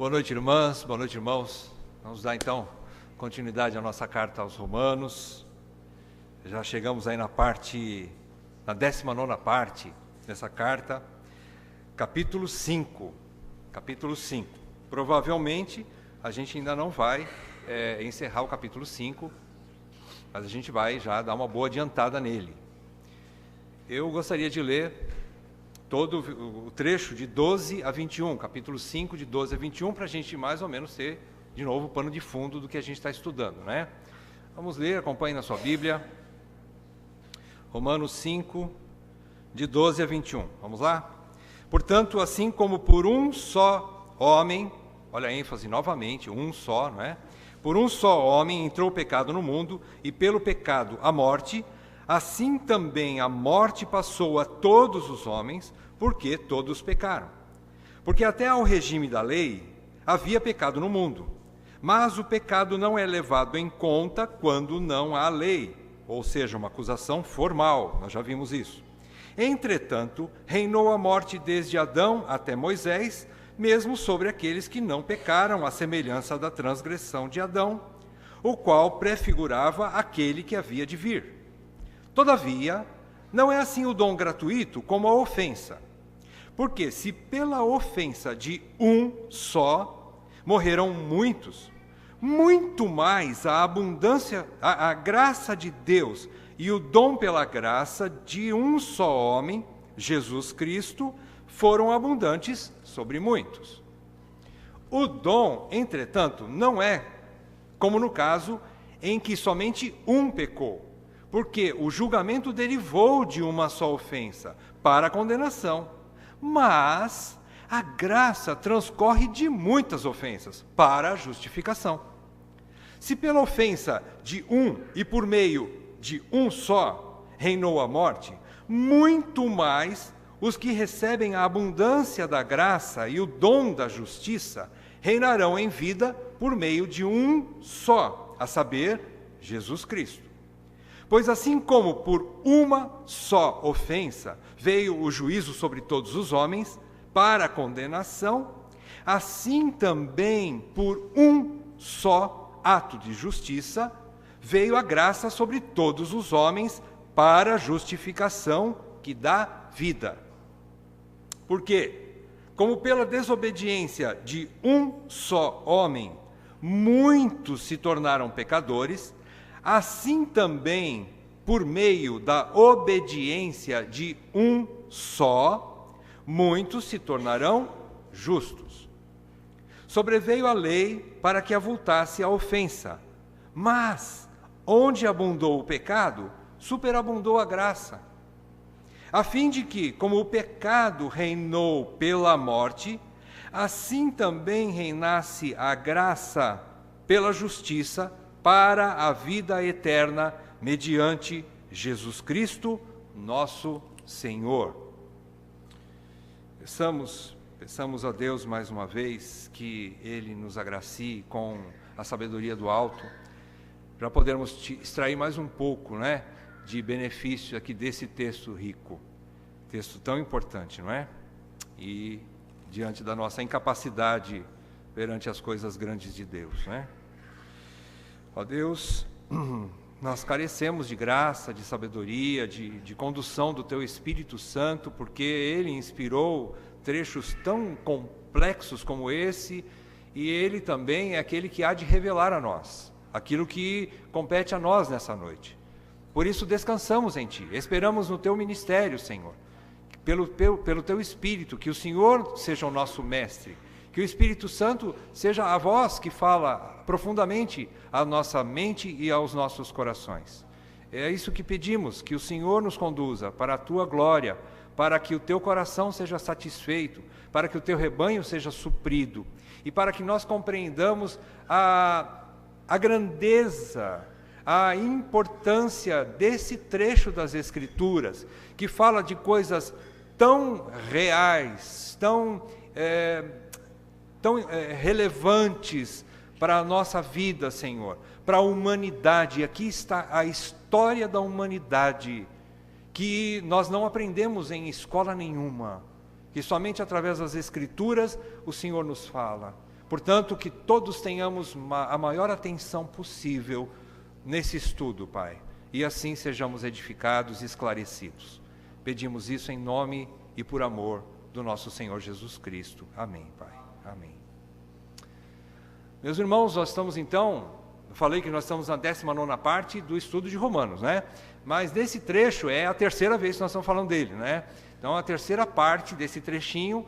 Boa noite, irmãs, boa noite, irmãos. Vamos dar então continuidade à nossa carta aos Romanos. Já chegamos aí na 19ª parte dessa carta, capítulo 5. Provavelmente a gente ainda não vai encerrar o capítulo 5, mas a gente vai já dar uma boa adiantada nele. Eu gostaria de ler todo o trecho de 12 a 21, capítulo 5, de 12 a 21, para a gente mais ou menos ter, de novo, o pano de fundo do que a gente está estudando, né? Vamos ler, acompanhe na sua Bíblia. Romanos 5, de 12 a 21. Vamos lá? Portanto, assim como por um só homem, olha a ênfase novamente, um só, não é? Por um só homem entrou o pecado no mundo, e pelo pecado a morte, assim também a morte passou a todos os homens, porque todos pecaram. Porque até ao regime da lei havia pecado no mundo, mas o pecado não é levado em conta quando não há lei, ou seja, uma acusação formal, nós já vimos isso. Entretanto, reinou a morte desde Adão até Moisés, mesmo sobre aqueles que não pecaram, à semelhança da transgressão de Adão, o qual prefigurava aquele que havia de vir. Todavia, não é assim o dom gratuito como a ofensa. Porque se pela ofensa de um só morreram muitos, muito mais a abundância, a graça de Deus e o dom pela graça de um só homem, Jesus Cristo, foram abundantes sobre muitos. O dom, entretanto, não é como no caso em que somente um pecou, porque o julgamento derivou de uma só ofensa para a condenação, mas a graça transcorre de muitas ofensas para a justificação. Se pela ofensa de um e por meio de um só reinou a morte, muito mais os que recebem a abundância da graça e o dom da justiça reinarão em vida por meio de um só, a saber, Jesus Cristo. Pois assim como por uma só ofensa veio o juízo sobre todos os homens para a condenação, assim também por um só ato de justiça veio a graça sobre todos os homens para a justificação que dá vida. Porque, como pela desobediência de um só homem, muitos se tornaram pecadores, assim também, por meio da obediência de um só, muitos se tornarão justos. Sobreveio a lei para que avultasse a ofensa, mas onde abundou o pecado, superabundou a graça, a fim de que, como o pecado reinou pela morte, assim também reinasse a graça pela justiça para a vida eterna, mediante Jesus Cristo, nosso Senhor. Peçamos a Deus mais uma vez que Ele nos agracie com a sabedoria do alto, para podermos extrair mais um pouco, né, de benefício aqui desse texto rico, texto tão importante, não é? E diante da nossa incapacidade perante as coisas grandes de Deus, né? Ó Deus, nós carecemos de graça, de sabedoria, de condução do Teu Espírito Santo, porque Ele inspirou trechos tão complexos como esse, e Ele também é aquele que há de revelar a nós aquilo que compete a nós nessa noite. Por isso descansamos em Ti, esperamos no Teu ministério, Senhor, pelo Teu Espírito, que o Senhor seja o nosso mestre, que o Espírito Santo seja a voz que fala profundamente à nossa mente e aos nossos corações. É isso que pedimos, que o Senhor nos conduza para a Tua glória, para que o Teu coração seja satisfeito, para que o Teu rebanho seja suprido, e para que nós compreendamos a grandeza, a importância desse trecho das Escrituras, que fala de coisas tão reais, tão relevantes para a nossa vida, Senhor, para a humanidade. Aqui está a história da humanidade, que nós não aprendemos em escola nenhuma, que somente através das Escrituras o Senhor nos fala. Portanto, que todos tenhamos a maior atenção possível nesse estudo, Pai, e assim sejamos edificados e esclarecidos. Pedimos isso em nome e por amor do nosso Senhor Jesus Cristo. Amém, Pai. Amém. Meus irmãos, nós estamos então, eu falei que nós estamos na 19ª parte do estudo de Romanos, né? Mas nesse trecho é a terceira vez que nós estamos falando dele, né? Então, a terceira parte desse trechinho,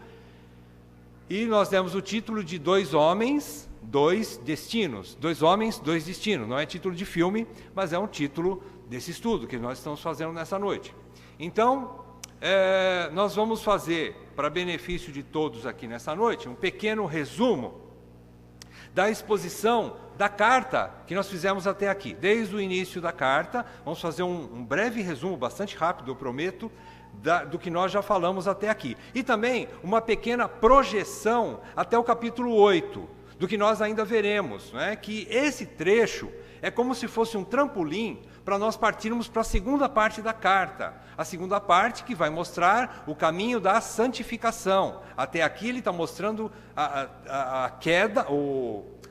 e nós demos o título de Dois Homens, Dois Destinos. Dois Homens, Dois Destinos. Não é título de filme, mas é um título desse estudo que nós estamos fazendo nessa noite. Então, nós vamos fazer, para benefício de todos aqui nessa noite, um pequeno resumo da exposição da carta que nós fizemos até aqui. Desde o início da carta, vamos fazer um breve resumo, bastante rápido, eu prometo, do que nós já falamos até aqui. E também uma pequena projeção até o capítulo 8, do que nós ainda veremos, né? Que esse trecho é como se fosse um trampolim para nós partirmos para a segunda parte da carta. A segunda parte que vai mostrar o caminho da santificação. Até aqui ele está mostrando a queda,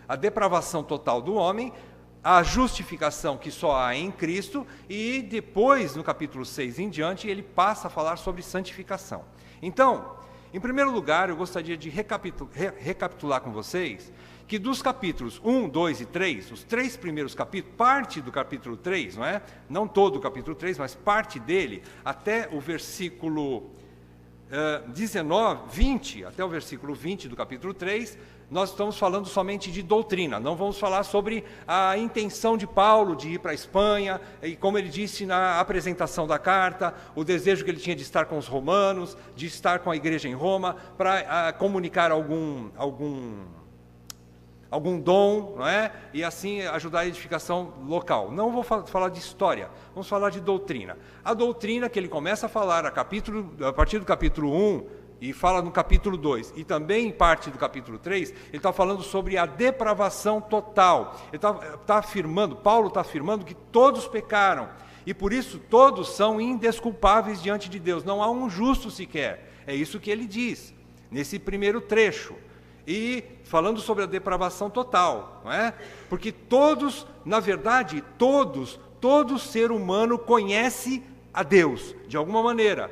a depravação total do homem, a justificação que só há em Cristo, e depois, no capítulo 6 em diante, ele passa a falar sobre santificação. Então, em primeiro lugar, eu gostaria de recapitular com vocês que dos capítulos 1, 2 e 3, os 3 primeiros capítulos, parte do capítulo 3, não é? Não todo o capítulo 3, mas parte dele, até o versículo 20, até o versículo 20 do capítulo 3, nós estamos falando somente de doutrina, não vamos falar sobre a intenção de Paulo de ir para a Espanha, e como ele disse na apresentação da carta, o desejo que ele tinha de estar com os romanos, de estar com a igreja em Roma, para comunicar algum dom, não é? E assim ajudar a edificação local. Não vou falar de história, vamos falar de doutrina. A doutrina que ele começa a falar a partir do capítulo 1, e fala no capítulo 2, e também em parte do capítulo 3, ele está falando sobre a depravação total. Ele está afirmando, Paulo está afirmando que todos pecaram, e por isso todos são indesculpáveis diante de Deus, não há um justo sequer. É isso que ele diz, nesse primeiro trecho. E falando sobre a depravação total, não é? Porque todos, na verdade, todo ser humano conhece a Deus, de alguma maneira,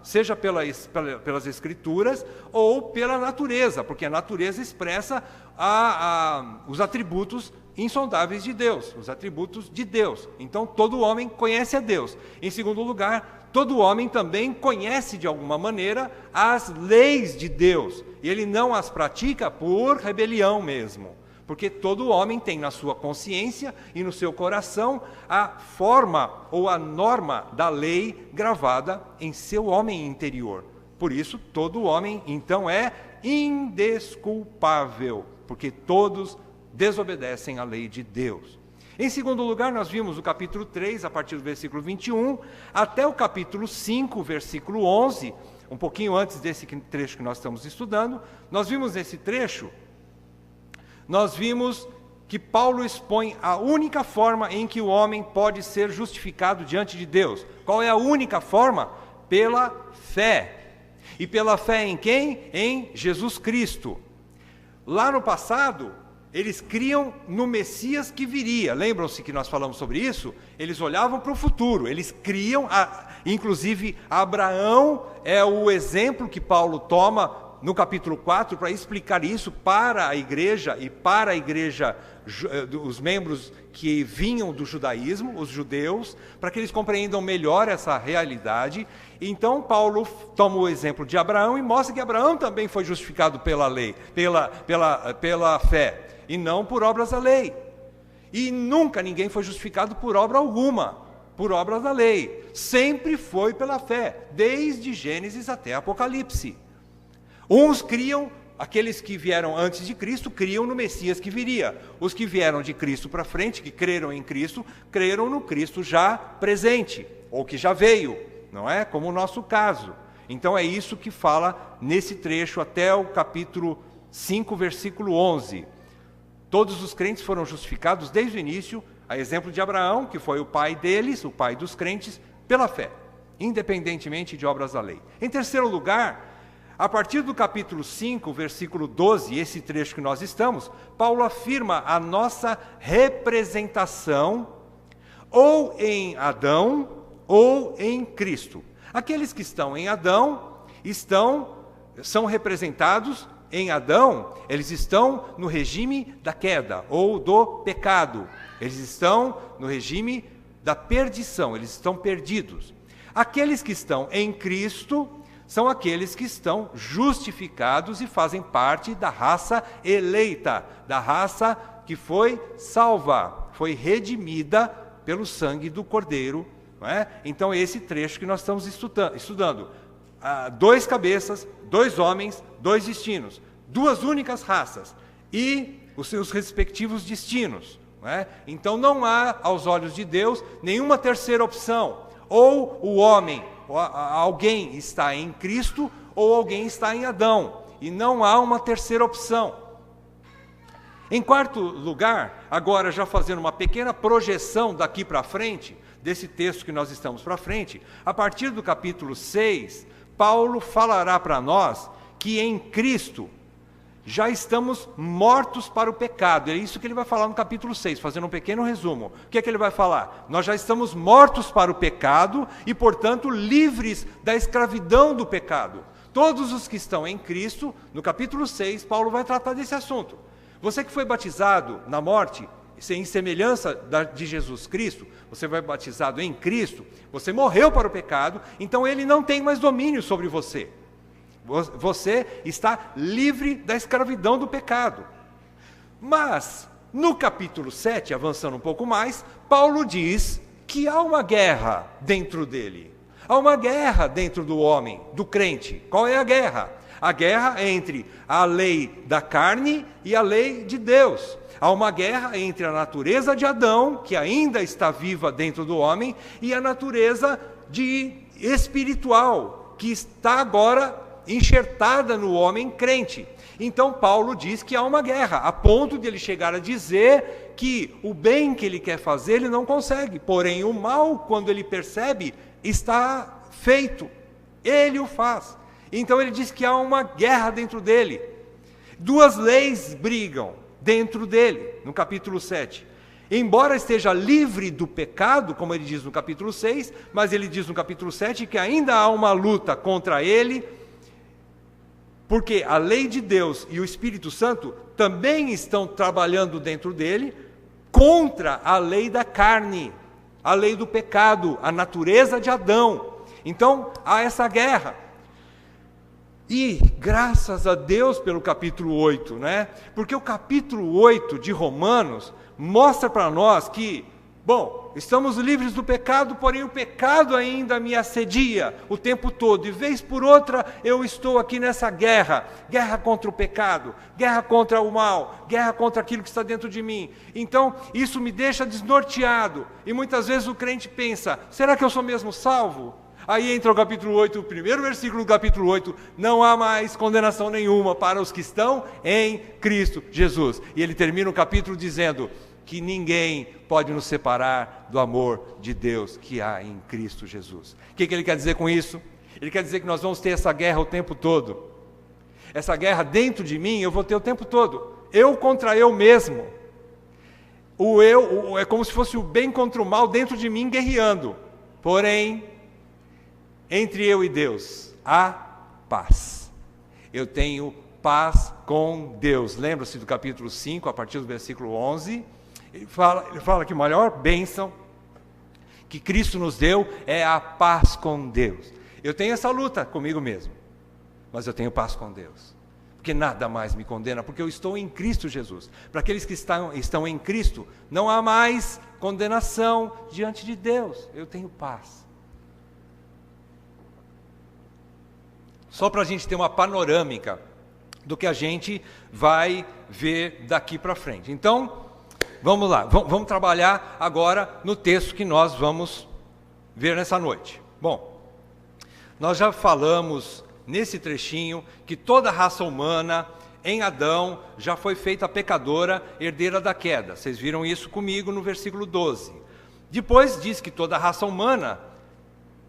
seja pelas Escrituras ou pela natureza, porque a natureza expressa os atributos insondáveis de Deus, os atributos de Deus. Então, todo homem conhece a Deus. Em segundo lugar, todo homem também conhece, de alguma maneira, as leis de Deus, e ele não as pratica por rebelião mesmo. Porque todo homem tem na sua consciência e no seu coração a forma ou a norma da lei gravada em seu homem interior. Por isso, todo homem, então, é indesculpável, porque todos desobedecem à lei de Deus. Em segundo lugar, nós vimos o capítulo 3, a partir do versículo 21, até o capítulo 5, versículo 11, um pouquinho antes desse trecho que nós estamos estudando. Nós vimos nesse trecho, nós vimos que Paulo expõe a única forma em que o homem pode ser justificado diante de Deus. Qual é a única forma? Pela fé. E pela fé em quem? Em Jesus Cristo. Lá no passado, eles criam no Messias que viria. Lembram-se que nós falamos sobre isso? Eles olhavam para o futuro, eles criam, inclusive Abraão é o exemplo que Paulo toma no capítulo 4, para explicar isso para a igreja e para a igreja, os membros que vinham do judaísmo, os judeus, para que eles compreendam melhor essa realidade. Então Paulo toma o exemplo de Abraão e mostra que Abraão também foi justificado pela lei, pela fé, e não por obras da lei. E nunca ninguém foi justificado por obra alguma, por obras da lei. Sempre foi pela fé, desde Gênesis até Apocalipse. Uns criam, aqueles que vieram antes de Cristo, criam no Messias que viria. Os que vieram de Cristo para frente, que creram em Cristo, creram no Cristo já presente, ou que já veio, não é? Como o nosso caso. Então é isso que fala nesse trecho até o capítulo 5, versículo 11. Todos os crentes foram justificados desde o início, a exemplo de Abraão, que foi o pai deles, o pai dos crentes, pela fé, independentemente de obras da lei. Em terceiro lugar, A partir do capítulo 5, versículo 12, esse trecho que nós estamos, Paulo afirma a nossa representação ou em Adão ou em Cristo. Aqueles que estão em Adão são representados em Adão, eles estão no regime da queda ou do pecado. Eles estão no regime da perdição, eles estão perdidos. Aqueles que estão em Cristo são aqueles que estão justificados e fazem parte da raça eleita, da raça que foi salva, foi redimida pelo sangue do Cordeiro. Não é? Então, esse trecho que nós estamos estudando. 2 cabeças, 2 homens, 2 destinos, 2 únicas raças e os seus respectivos destinos. Não é? Então, não há, aos olhos de Deus, nenhuma terceira opção. Ou o homem, alguém está em Cristo, ou alguém está em Adão. E não há uma terceira opção. Em quarto lugar, agora já fazendo uma pequena projeção daqui para frente, desse texto que nós estamos para frente, a partir do capítulo 6, Paulo falará para nós que em Cristo já estamos mortos para o pecado. É isso que ele vai falar no capítulo 6, fazendo um pequeno resumo. O que é que ele vai falar? Nós já estamos mortos para o pecado e, portanto, livres da escravidão do pecado. Todos os que estão em Cristo, no capítulo 6, Paulo vai tratar desse assunto. Você que foi batizado na morte, em semelhança de Jesus Cristo, você foi batizado em Cristo, você morreu para o pecado, então ele não tem mais domínio sobre você. Você está livre da escravidão do pecado. Mas, no capítulo 7, avançando um pouco mais, Paulo diz que há uma guerra dentro dele. Há uma guerra dentro do homem, do crente. Qual é a guerra? A guerra é entre a lei da carne e a lei de Deus. Há uma guerra entre a natureza de Adão, que ainda está viva dentro do homem, e a natureza espiritual, que está agora enxertada no homem crente. Então Paulo diz que há uma guerra, a ponto de ele chegar a dizer que o bem que ele quer fazer ele não consegue, porém o mal, quando ele percebe, está feito, ele o faz. Então ele diz que há uma guerra dentro dele, 2 leis brigam dentro dele, no capítulo 7. Embora esteja livre do pecado, como ele diz no capítulo 6, mas ele diz no capítulo 7 que ainda há uma luta contra ele, porque a lei de Deus e o Espírito Santo também estão trabalhando dentro dele contra a lei da carne, a lei do pecado, a natureza de Adão. Então, há essa guerra. E, graças a Deus pelo capítulo 8, né? Porque o capítulo 8 de Romanos mostra para nós que, bom, estamos livres do pecado, porém o pecado ainda me assedia o tempo todo. E vez por outra eu estou aqui nessa guerra contra o pecado, guerra contra o mal, guerra contra aquilo que está dentro de mim. Então isso me deixa desnorteado. E muitas vezes o crente pensa, será que eu sou mesmo salvo? Aí entra o capítulo 8, o primeiro versículo do capítulo 8, não há mais condenação nenhuma para os que estão em Cristo Jesus. E ele termina o capítulo dizendo que ninguém pode nos separar do amor de Deus que há em Cristo Jesus. O que ele quer dizer com isso? Ele quer dizer que nós vamos ter essa guerra o tempo todo. Essa guerra dentro de mim eu vou ter o tempo todo. Eu contra eu mesmo. O eu é como se fosse o bem contra o mal dentro de mim guerreando. Porém, entre eu e Deus, há paz. Eu tenho paz com Deus. Lembra-se do capítulo 5, a partir do versículo 11. Ele fala que a maior bênção que Cristo nos deu é a paz com Deus. Eu tenho essa luta comigo mesmo, mas eu tenho paz com Deus. Porque nada mais me condena, porque eu estou em Cristo Jesus. Para aqueles que estão em Cristo, não há mais condenação diante de Deus. Eu tenho paz. Só para a gente ter uma panorâmica do que a gente vai ver daqui para frente. Então, vamos lá, vamos trabalhar agora no texto que nós vamos ver nessa noite. Bom, nós já falamos nesse trechinho que toda a raça humana em Adão já foi feita pecadora, herdeira da queda. Vocês viram isso comigo no versículo 12. Depois diz que toda a raça humana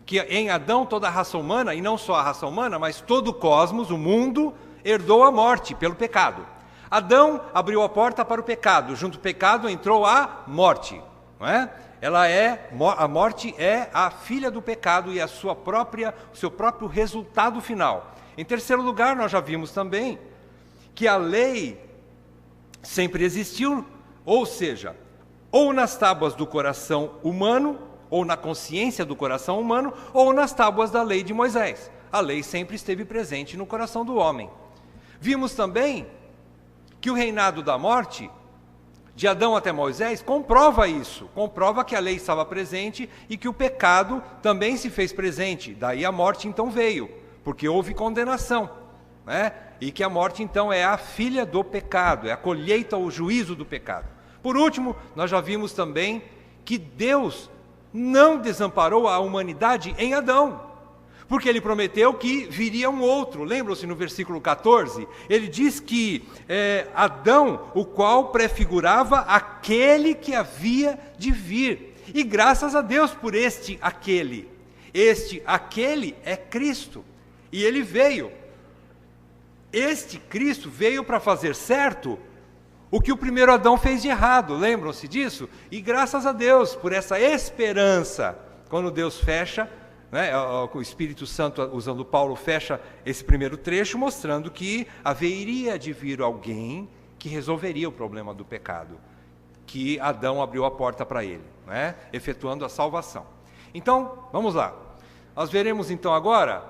que em Adão toda a raça humana, e não só a raça humana, mas todo o cosmos, o mundo, herdou a morte pelo pecado. Adão abriu a porta para o pecado, junto ao pecado entrou a morte, não é? A morte é a filha do pecado e o seu próprio resultado final. Em terceiro lugar, nós já vimos também que a lei sempre existiu, ou seja, ou nas tábuas do coração humano, ou na consciência do coração humano, ou nas tábuas da lei de Moisés. A lei sempre esteve presente no coração do homem. Vimos também que o reinado da morte, de Adão até Moisés, comprova isso, comprova que a lei estava presente e que o pecado também se fez presente. Daí a morte então veio, porque houve condenação, né? E que a morte então é a filha do pecado, é a colheita ou juízo do pecado. Por último, nós já vimos também que Deus não desamparou a humanidade em Adão, porque ele prometeu que viria um outro. Lembram-se no versículo 14? Ele diz que Adão, o qual prefigurava aquele que havia de vir. E graças a Deus por este aquele. Este aquele é Cristo. E ele veio. Este Cristo veio para fazer certo o que o primeiro Adão fez de errado. Lembram-se disso? E graças a Deus por essa esperança, quando Deus fecha, né, o Espírito Santo, usando Paulo, fecha esse primeiro trecho, mostrando que haveria de vir alguém que resolveria o problema do pecado, que Adão abriu a porta para ele, né, efetuando a salvação. Então, vamos lá. Nós veremos então agora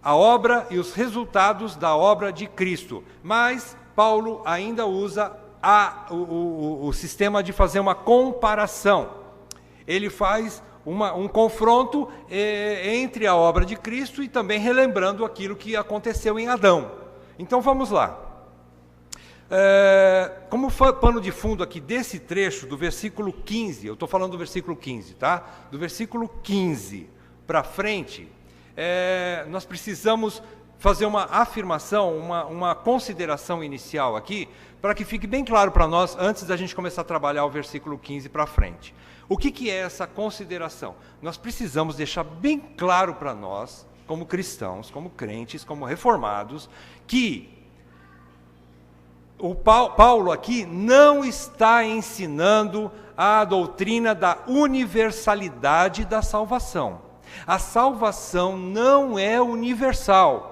a obra e os resultados da obra de Cristo. Mas Paulo ainda usa o sistema de fazer uma comparação. Ele faz um confronto entre a obra de Cristo e também relembrando aquilo que aconteceu em Adão. Então vamos lá. Como pano de fundo aqui desse trecho, do versículo 15, eu estou falando do versículo 15, tá? Do versículo 15 para frente, nós precisamos fazer uma afirmação, uma consideração inicial aqui, para que fique bem claro para nós, antes da gente começar a trabalhar o versículo 15 para frente. O que é essa consideração? Nós precisamos deixar bem claro para nós, como cristãos, como crentes, como reformados, que o Paulo aqui não está ensinando a doutrina da universalidade da salvação. A salvação não é universal,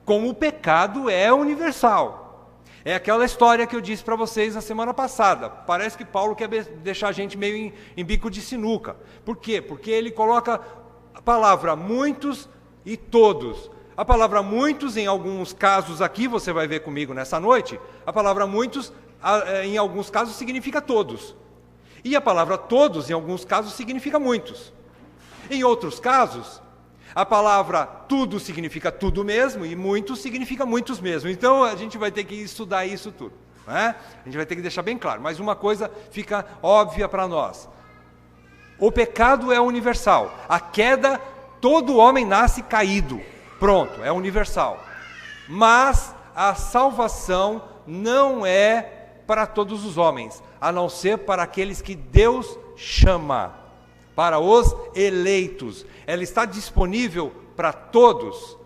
como o pecado é universal. É aquela história que eu disse para vocês na semana passada. Parece que Paulo quer deixar a gente meio em bico de sinuca. Por quê? Porque ele coloca a palavra muitos e todos. A palavra muitos, em alguns casos aqui, você vai ver comigo nessa noite, a palavra muitos, em alguns casos, significa todos. E a palavra todos, em alguns casos, significa muitos. Em outros casos, a palavra tudo significa tudo mesmo e muitos significa muitos mesmo. Então a gente vai ter que estudar isso tudo, né? A gente vai ter que deixar bem claro. Mas uma coisa fica óbvia para nós. O pecado é universal. A queda, todo homem nasce caído. Pronto, é universal. Mas a salvação não é para todos os homens, a não ser para aqueles que Deus chama. Para os eleitos. Ela está disponível para todos?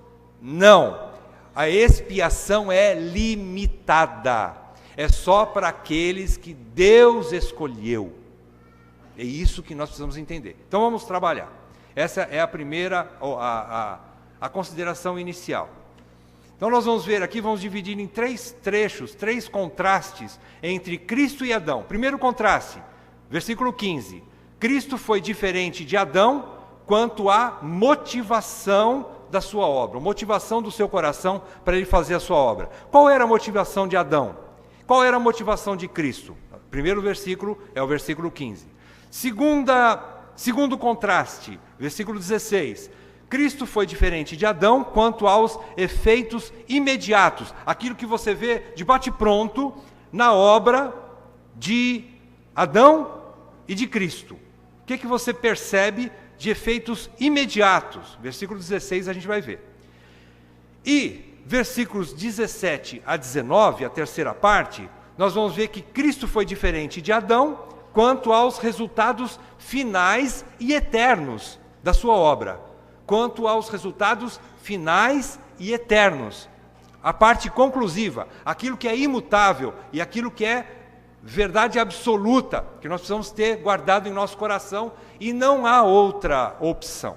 Não. A expiação é limitada. É só para aqueles que Deus escolheu. É isso que nós precisamos entender. Então vamos trabalhar. Essa é a primeira, a consideração inicial. Então nós vamos ver aqui, vamos dividir em 3 trechos, 3 contrastes entre Cristo e Adão. Primeiro contraste, versículo 15. Cristo foi diferente de Adão quanto à motivação da sua obra, motivação do seu coração para ele fazer a sua obra. Qual era a motivação de Adão? Qual era a motivação de Cristo? O primeiro versículo é o versículo 15. Segundo contraste, versículo 16. Cristo foi diferente de Adão quanto aos efeitos imediatos, aquilo que você vê de bate-pronto na obra de Adão e de Cristo. O que você percebe de efeitos imediatos? Versículo 16 a gente vai ver. E versículos 17 a 19, a terceira parte, nós vamos ver que Cristo foi diferente de Adão quanto aos resultados finais e eternos da sua obra, quanto aos resultados finais e eternos. A parte conclusiva, aquilo que é imutável e aquilo que é verdade absoluta, que nós precisamos ter guardado em nosso coração, e não há outra opção.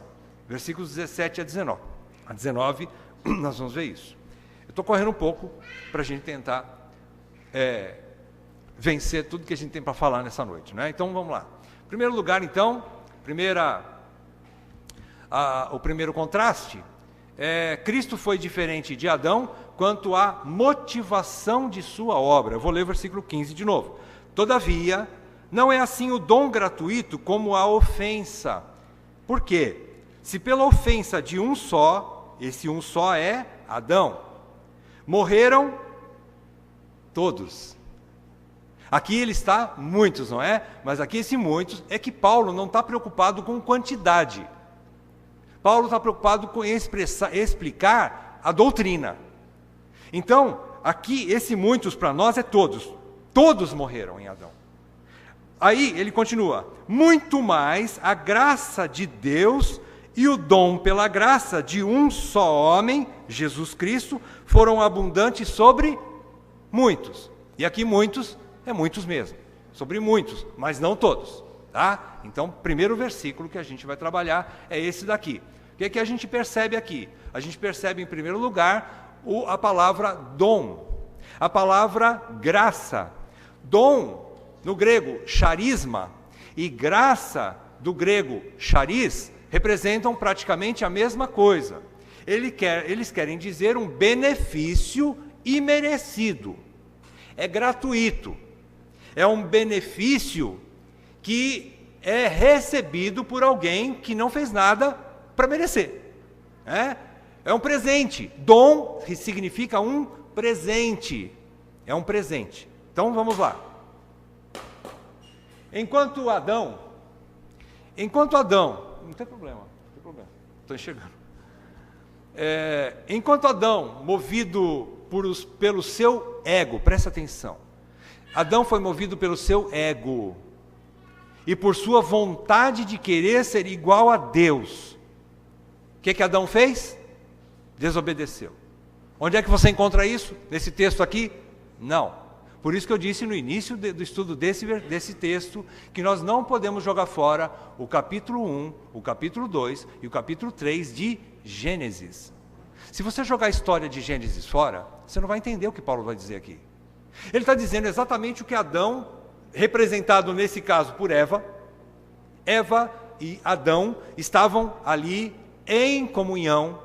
Versículos 17 a 19. A 19, nós vamos ver isso. Eu estou correndo um pouco para a gente tentar vencer tudo que a gente tem para falar nessa noite, né? Então vamos lá. Em primeiro lugar, então, o primeiro contraste Cristo foi diferente de Adão quanto à motivação de sua obra. Eu vou ler o versículo 15 de novo. Todavia, não é assim o dom gratuito como a ofensa. Por quê? Se pela ofensa de um só, esse um só é Adão, morreram todos. Aqui ele está muitos, não é? Mas aqui esse muitos é que Paulo não está preocupado com quantidade. Paulo está preocupado com explicar a doutrina. Então, aqui esse muitos para nós é todos. Todos morreram em Adão. Aí ele continua: muito mais a graça de Deus e o dom pela graça de um só homem, Jesus Cristo, foram abundantes sobre muitos. E aqui muitos é muitos mesmo, sobre muitos, mas não todos, tá? Então, o primeiro versículo que a gente vai trabalhar é esse daqui. O que é que a gente percebe aqui? A gente percebe, em primeiro lugar, a palavra dom, a palavra graça. Dom, no grego, charisma, e graça, do grego, charis, representam praticamente a mesma coisa. Eles querem dizer um benefício imerecido. É gratuito. É um benefício que é recebido por alguém que não fez nada para merecer. É um presente. Dom significa um presente. É um presente. Então vamos lá. Enquanto Adão, não tem problema, estou enxergando. Enquanto Adão, movido pelo seu ego, presta atenção, Adão foi movido pelo seu ego e por sua vontade de querer ser igual a Deus. O que Adão fez? Desobedeceu. Onde é que você encontra isso? Nesse texto aqui? Não. Por isso que eu disse no início do estudo desse texto, que nós não podemos jogar fora o capítulo 1, o capítulo 2 e o capítulo 3 de Gênesis. Se você jogar a história de Gênesis fora, você não vai entender o que Paulo vai dizer aqui. Ele está dizendo exatamente o que Adão, representado nesse caso por Eva e Adão, estavam ali em comunhão,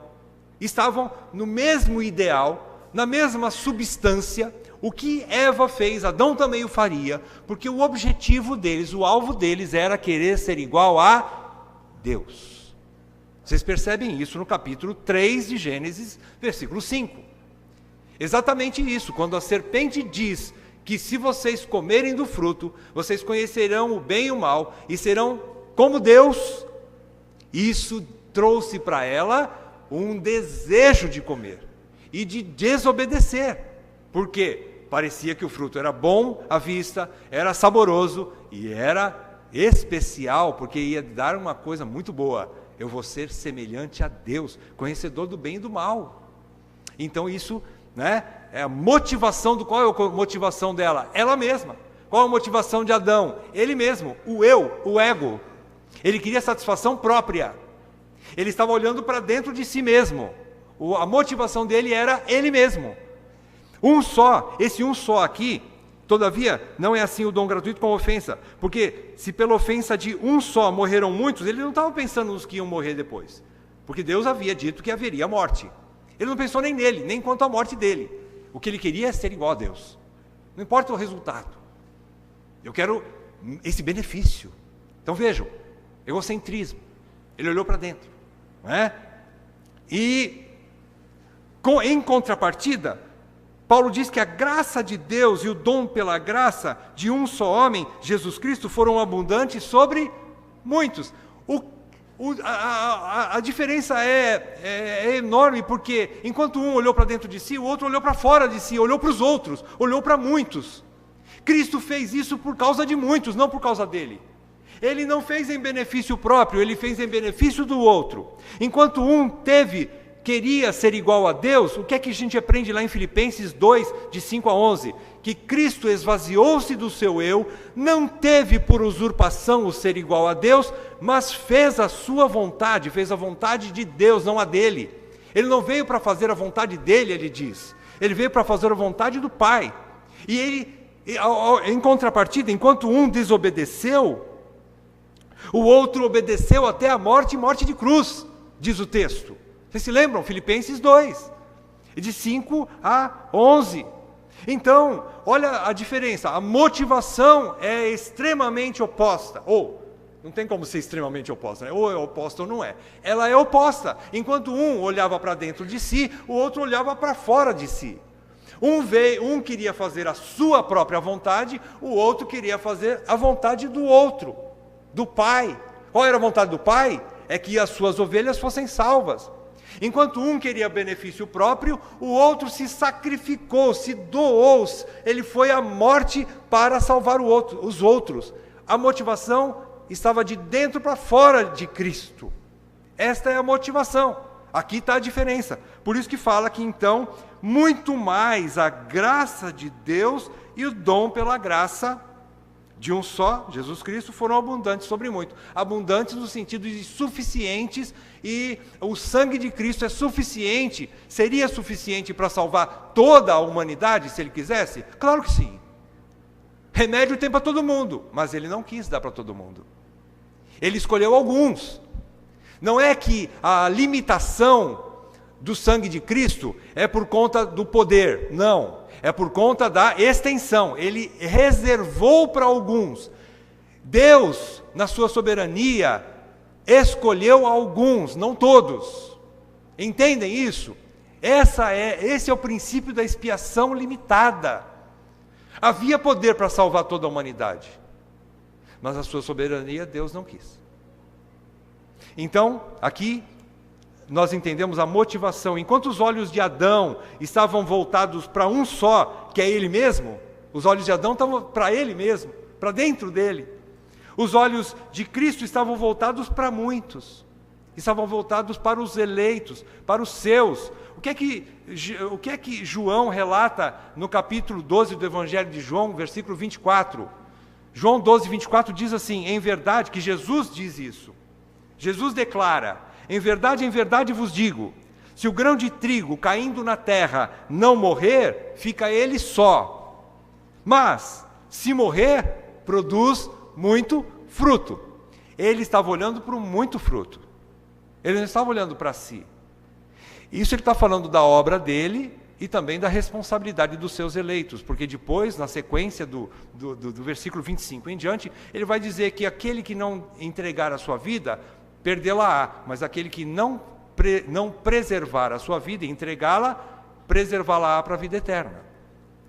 estavam no mesmo ideal, na mesma substância. O que Eva fez, Adão também o faria, porque o objetivo deles, o alvo deles era querer ser igual a Deus. Vocês percebem isso no capítulo 3 de Gênesis, versículo 5. Exatamente isso, quando a serpente diz que se vocês comerem do fruto, vocês conhecerão o bem e o mal e serão como Deus. Isso trouxe para ela um desejo de comer e de desobedecer. Por quê? Parecia que o fruto era bom à vista, era saboroso e era especial, porque ia dar uma coisa muito boa. Eu vou ser semelhante a Deus, conhecedor do bem e do mal. Então isso, é a motivação qual é a motivação dela? Ela mesma. Qual a motivação de Adão? Ele mesmo, o eu, o ego. Ele queria satisfação própria. Ele estava olhando para dentro de si mesmo. A motivação dele era ele mesmo. Um só, esse um só aqui, todavia, não é assim o dom gratuito como ofensa, porque se pela ofensa de um só morreram muitos, ele não estava pensando nos que iam morrer depois, porque Deus havia dito que haveria morte. Ele não pensou nem nele, nem quanto à morte dele. O que ele queria é ser igual a Deus. Não importa o resultado. Eu quero esse benefício. Então vejam, egocentrismo. Ele olhou para dentro, não é? E em contrapartida, Paulo diz que a graça de Deus e o dom pela graça de um só homem, Jesus Cristo, foram abundantes sobre muitos. A diferença é enorme, porque enquanto um olhou para dentro de si, o outro olhou para fora de si, olhou para os outros, olhou para muitos. Cristo fez isso por causa de muitos, não por causa dele. Ele não fez em benefício próprio, ele fez em benefício do outro. Enquanto um queria ser igual a Deus, o que é que a gente aprende lá em Filipenses 2, de 5 a 11? Que Cristo esvaziou-se do seu eu, não teve por usurpação o ser igual a Deus, mas fez a sua vontade, fez a vontade de Deus, não a dele. Ele não veio para fazer a vontade dele, ele diz. Ele veio para fazer a vontade do Pai. E ele, em contrapartida, enquanto um desobedeceu, o outro obedeceu até a morte, morte de cruz, diz o texto. Vocês se lembram? Filipenses 2, de 5 a 11. Então, olha a diferença. A motivação é extremamente oposta. Ou, não tem como ser extremamente oposta, né? Ou é oposta ou não é. Ela é oposta. Enquanto um olhava para dentro de si, o outro olhava para fora de si. Um queria fazer a sua própria vontade, o outro queria fazer a vontade do outro, do Pai. Qual era a vontade do Pai? É que as suas ovelhas fossem salvas. Enquanto um queria benefício próprio, o outro se sacrificou, se doou, ele foi à morte para salvar os outros. A motivação estava de dentro para fora de Cristo. Esta é a motivação. Aqui está a diferença. Por isso que fala que então, muito mais a graça de Deus e o dom pela graça de um só, Jesus Cristo, foram abundantes sobre muito. Abundantes no sentido de suficientes, e o sangue de Cristo é suficiente, seria suficiente para salvar toda a humanidade, se ele quisesse? Claro que sim. Remédio tem para todo mundo, mas ele não quis dar para todo mundo. Ele escolheu alguns. Não é que a limitação do sangue de Cristo é por conta do poder, não. É por conta da extensão. Ele reservou para alguns. Deus, na sua soberania, escolheu alguns, não todos. Entendem isso? Esse é o princípio da expiação limitada. Havia poder para salvar toda a humanidade, mas a sua soberania Deus não quis. Então, aqui nós entendemos a motivação. Enquanto os olhos de Adão estavam voltados para um só, que é ele mesmo, os olhos de Adão estavam para ele mesmo, para dentro dele. Os olhos de Cristo estavam voltados para muitos, estavam voltados para os eleitos, para os seus. O que é que João relata no capítulo 12 do Evangelho de João, versículo 24? João 12, 24 diz assim: em verdade, que Jesus diz isso. Jesus declara: em verdade vos digo, se o grão de trigo caindo na terra não morrer, fica ele só. Mas, se morrer, produz muito fruto. Ele estava olhando para o muito fruto. Ele não estava olhando para si. Isso ele está falando da obra dele e também da responsabilidade dos seus eleitos, porque depois, na sequência do versículo 25 em diante, ele vai dizer que aquele que não entregar a sua vida, perdê-la-á, mas aquele que não preservar a sua vida e entregá-la, preservá-la-á para a vida eterna.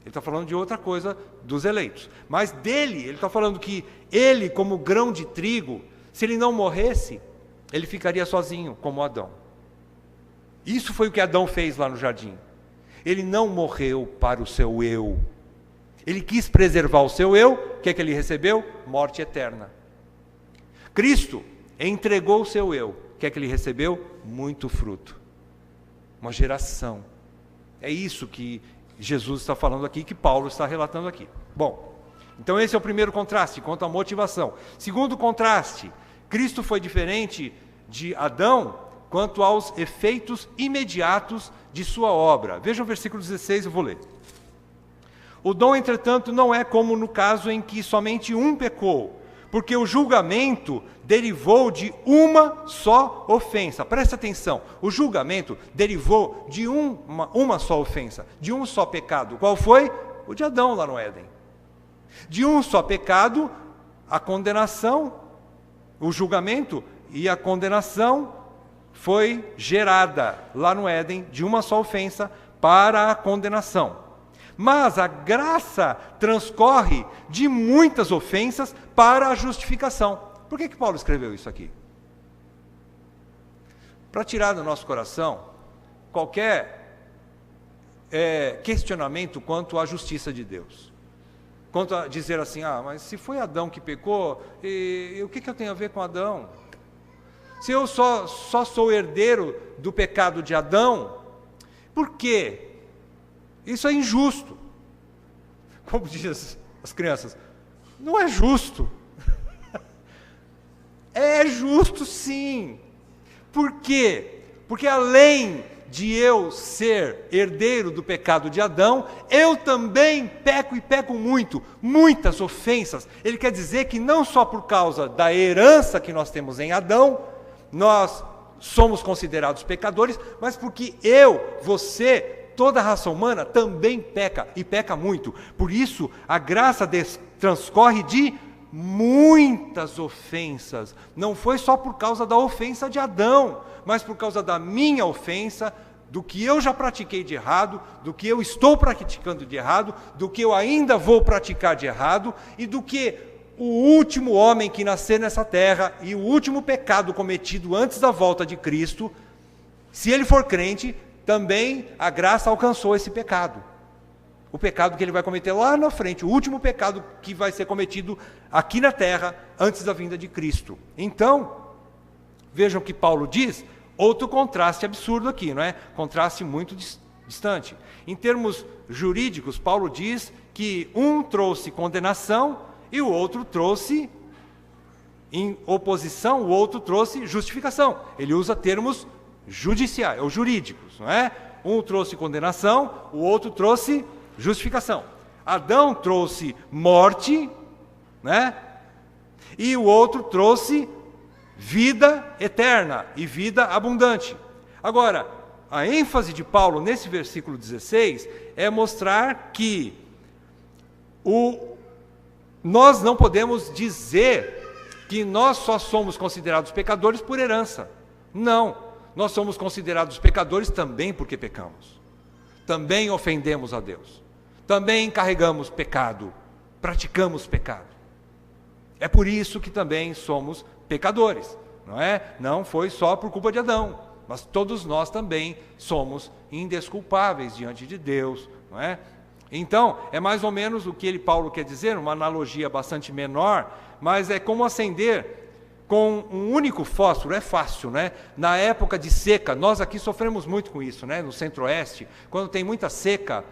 Ele está falando de outra coisa dos eleitos. Mas dele, ele está falando que ele, como grão de trigo, se ele não morresse, ele ficaria sozinho, como Adão. Isso foi o que Adão fez lá no jardim. Ele não morreu para o seu eu. Ele quis preservar o seu eu. O que é que ele recebeu? Morte eterna. Cristo entregou o seu eu. O que é que ele recebeu? Muito fruto. Uma geração. É isso que Jesus está falando aqui, que Paulo está relatando aqui. Bom, então esse é o primeiro contraste, quanto à motivação. Segundo contraste, Cristo foi diferente de Adão quanto aos efeitos imediatos de sua obra. Veja o versículo 16, eu vou ler. O dom, entretanto, não é como no caso em que somente um pecou, porque o julgamento derivou de uma só ofensa. Presta atenção, o julgamento derivou de uma só ofensa, de um só pecado. Qual foi? O de Adão lá no Éden. De um só pecado, a condenação, o julgamento e a condenação foi gerada lá no Éden, de uma só ofensa para a condenação. Mas a graça transcorre de muitas ofensas para a justificação. Por que Paulo escreveu isso aqui? Para tirar do nosso coração qualquer questionamento quanto à justiça de Deus. quanto a dizer assim, mas se foi Adão que pecou, e o que eu tenho a ver com Adão? Se eu só sou herdeiro do pecado de Adão, por quê? Isso é injusto. Como dizem as crianças, não é justo. É justo sim. Por quê? Porque além de eu ser herdeiro do pecado de Adão, eu também peco e peco muito, muitas ofensas. Ele quer dizer que não só por causa da herança que nós temos em Adão, nós somos considerados pecadores, mas porque você, toda a raça humana também peca, e peca muito. Por isso, a graça transcorre de muitas ofensas. Não foi só por causa da ofensa de Adão, mas por causa da minha ofensa, do que eu já pratiquei de errado, do que eu estou praticando de errado, do que eu ainda vou praticar de errado, e do que o último homem que nascer nessa terra, e o último pecado cometido antes da volta de Cristo, se ele for crente, também a graça alcançou esse pecado. O pecado que ele vai cometer lá na frente, o último pecado que vai ser cometido aqui na terra, antes da vinda de Cristo. Então, vejam que Paulo diz, outro contraste absurdo aqui, não é? Contraste muito distante. Em termos jurídicos, Paulo diz que um trouxe condenação e o outro trouxe, em oposição, o outro trouxe justificação. Ele usa termos judiciais, ou jurídicos, não é? Um trouxe condenação, o outro trouxe justificação. Adão trouxe morte, né? E o outro trouxe vida eterna e vida abundante. Agora, a ênfase de Paulo nesse versículo 16 é mostrar que nós não podemos dizer que nós só somos considerados pecadores por herança. Não, nós somos considerados pecadores também porque pecamos. Também ofendemos a Deus. Também carregamos pecado, praticamos pecado. É por isso que também somos pecadores, não é? Não foi só por culpa de Adão, mas todos nós também somos indesculpáveis diante de Deus, não é? Então, é mais ou menos o que Paulo quer dizer, uma analogia bastante menor, mas é como acender com um único fósforo. É fácil, né? Na época de seca, nós aqui sofremos muito com isso, né? No centro-oeste, quando tem muita seca.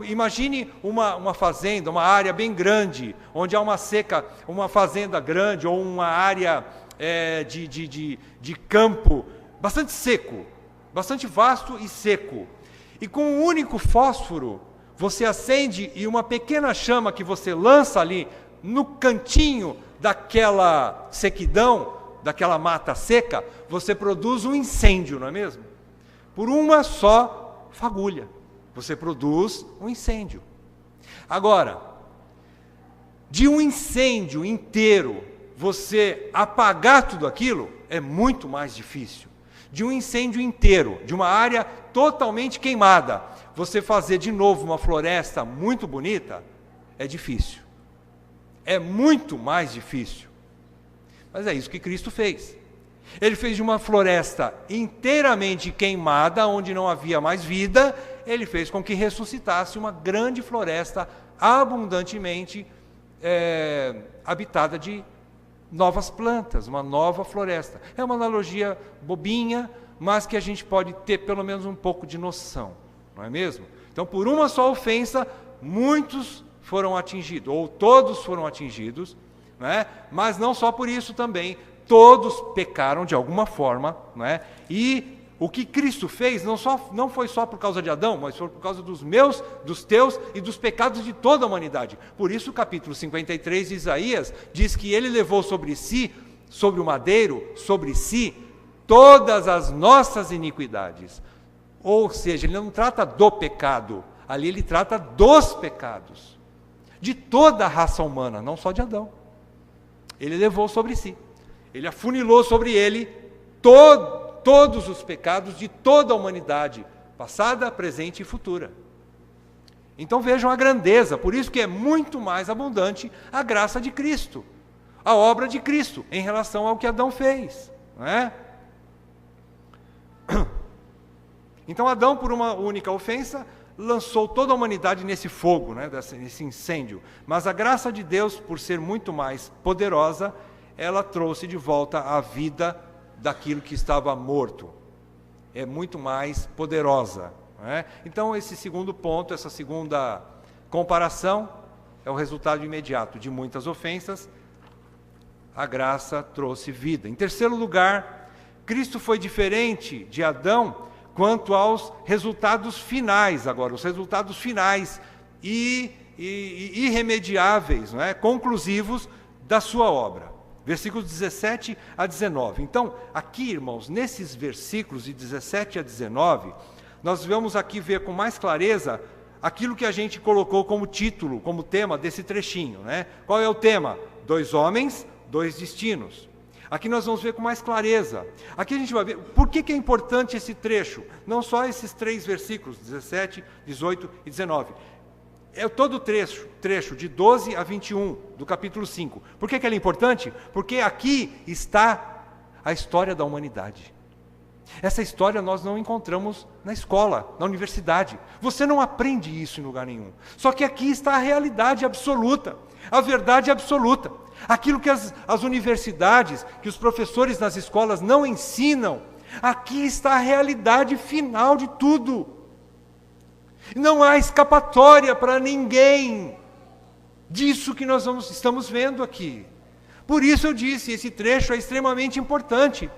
Imagine uma fazenda, uma área bem grande, onde há uma seca, uma fazenda grande, ou uma área de campo bastante seco, bastante vasto e seco. E com um único fósforo, você acende e uma pequena chama que você lança ali no cantinho daquela sequidão, daquela mata seca, você produz um incêndio, não é mesmo? Por uma só fagulha, você produz um incêndio. Agora, de um incêndio inteiro, você apagar tudo aquilo é muito mais difícil. De um incêndio inteiro, de uma área totalmente queimada, você fazer de novo uma floresta muito bonita, é difícil. É muito mais difícil. Mas é isso que Cristo fez. Ele fez de uma floresta inteiramente queimada, onde não havia mais vida, ele fez com que ressuscitasse uma grande floresta abundantemente habitada de novas plantas, uma nova floresta. É uma analogia bobinha, mas que a gente pode ter pelo menos um pouco de noção, não é mesmo? Então, por uma só ofensa, muitos foram atingidos, ou todos foram atingidos, não é? Mas não só por isso também, todos pecaram de alguma forma, não é? E o que Cristo fez não foi só por causa de Adão, mas foi por causa dos meus, dos teus e dos pecados de toda a humanidade. Por isso o capítulo 53 de Isaías diz que ele levou sobre si, sobre o madeiro, sobre si, todas as nossas iniquidades. Ou seja, ele não trata do pecado, ali ele trata dos pecados, de toda a raça humana, não só de Adão. Ele levou sobre si, ele afunilou sobre ele todos os pecados de toda a humanidade, passada, presente e futura. Então vejam a grandeza, por isso que é muito mais abundante a graça de Cristo, a obra de Cristo, em relação ao que Adão fez, não é? Então Adão, por uma única ofensa, lançou toda a humanidade nesse fogo, né, nesse incêndio. Mas a graça de Deus, por ser muito mais poderosa, ela trouxe de volta a vida daquilo que estava morto. É muito mais poderosa. Né? Então, esse segundo ponto, essa segunda comparação, é o resultado imediato de muitas ofensas. A graça trouxe vida. Em terceiro lugar, Cristo foi diferente de Adão quanto aos resultados finais agora, os resultados finais e irremediáveis, não é? Conclusivos da sua obra. Versículos 17 a 19. Então, aqui, irmãos, nesses versículos de 17 a 19, nós vamos aqui ver com mais clareza aquilo que a gente colocou como título, como tema desse trechinho, né? Qual é o tema? 2 homens, 2 destinos. Aqui nós vamos ver com mais clareza. Aqui a gente vai ver por que é importante esse trecho. Não só esses 3 versículos, 17, 18 e 19. É todo o trecho de 12 a 21 do capítulo 5. Por que ele é importante? Porque aqui está a história da humanidade. Essa história nós não encontramos na escola, na universidade. Você não aprende isso em lugar nenhum. Só que aqui está a realidade absoluta, a verdade absoluta. Aquilo que as universidades, que os professores nas escolas não ensinam, aqui está a realidade final de tudo. Não há escapatória para ninguém disso que nós estamos vendo aqui. Por isso eu disse, esse trecho é extremamente importante.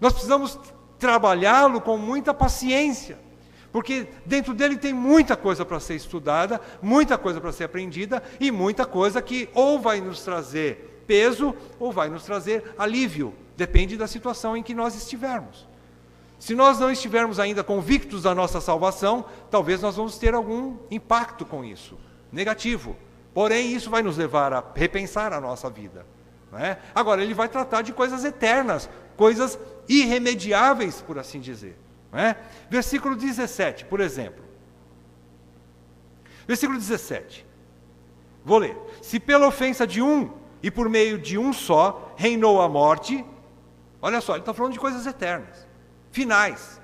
Nós precisamos trabalhá-lo com muita paciência, porque dentro dele tem muita coisa para ser estudada, muita coisa para ser aprendida e muita coisa que ou vai nos trazer peso ou vai nos trazer alívio, depende da situação em que nós estivermos. Se nós não estivermos ainda convictos da nossa salvação, talvez nós vamos ter algum impacto com isso, negativo. Porém, isso vai nos levar a repensar a nossa vida. Não é? Agora, ele vai tratar de coisas eternas, coisas irremediáveis, por assim dizer. Não é? Versículo 17, por exemplo. Versículo 17. Vou ler. Se pela ofensa de um e por meio de um só reinou a morte, olha só, ele está falando de coisas eternas, finais.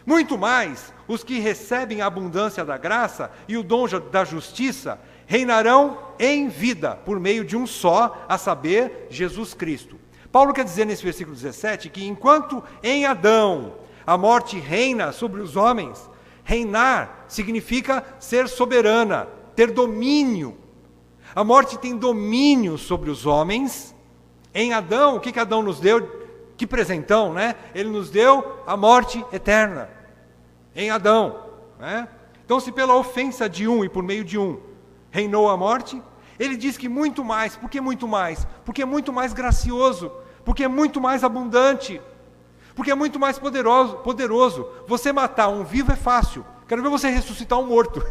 Muito mais, os que recebem a abundância da graça e o dom da justiça reinarão em vida, por meio de um só, a saber, Jesus Cristo. Paulo quer dizer nesse versículo 17 que enquanto em Adão a morte reina sobre os homens, reinar significa ser soberana, ter domínio. A morte tem domínio sobre os homens. Em Adão, o que Adão nos deu? Que presentão, né? Ele nos deu a morte eterna. Em Adão. Né? Então, se pela ofensa de um e por meio de um reinou a morte, ele diz que muito mais. Por que muito mais? Porque é muito mais gracioso, porque é muito mais abundante, porque é muito mais poderoso. Você matar um vivo é fácil. Quero ver você ressuscitar um morto.